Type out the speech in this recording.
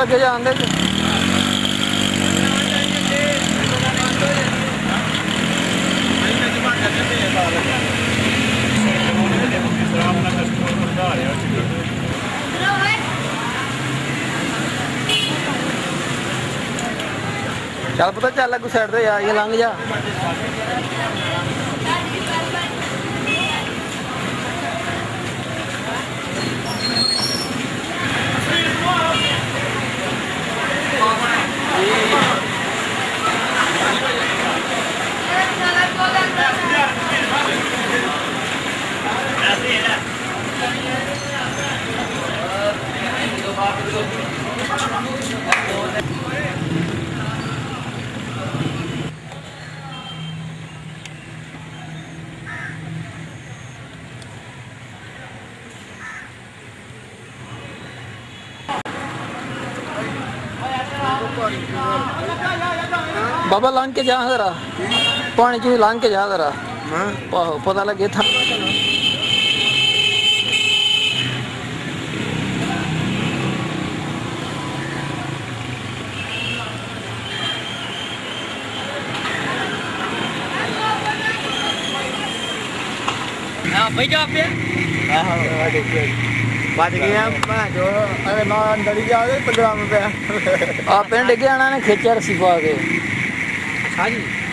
अगे जान दे चल पता चल अगू साइड तो यार ये लंघ जा बाबा लांग के जा जरा पानी च लांग के जा जरा पता लगे था भाई जा पे बच गया जो अरे ना अंदर ही जाओगे 15 रुपया आप पिंड गया ना खिंचा रस्सी पा के हाँ जी